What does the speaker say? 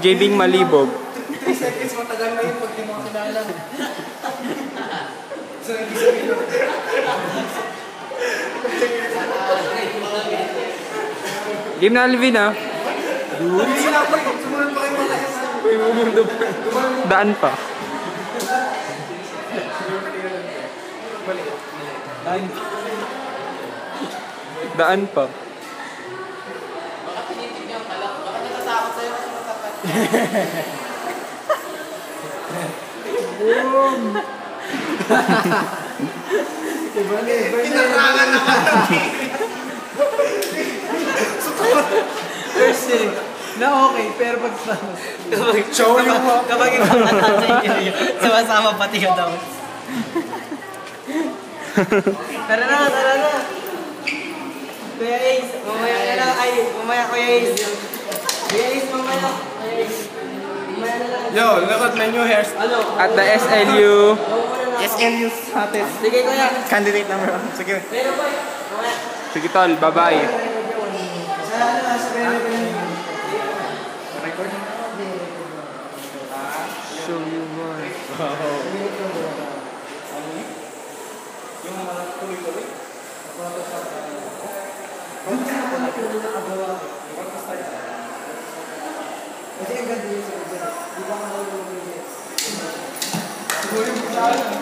JBing Malibog. 3 seconds matagal na yun pag di mo kilala. So, Game na Alvin ah. hindi sila pa yun. Sumunod pa kayo mga Daan pa. Daan pa. Baka tinitignan ka lang. Baka natatakot sa'yo kasi matapat. boom! Tinarangan naman ng First na okay, pero pag show yung mo. kapag ipakatatay nyo, sama-sama pati ka daw. Tara na. Kuya Ace, mamaya na lang. Ay, mamaya Kuya Ace. Kuya Ace, mamaya. Kuya Ace. Mamaya na lang. Yo, look at my new hairstyle. Ano? At the SLU. SLU's hottest. Sige Kuya. Candidate number 1. Sige. Pero boy, mamaya. Sige tol, bye-bye. Show you one. Siguro yung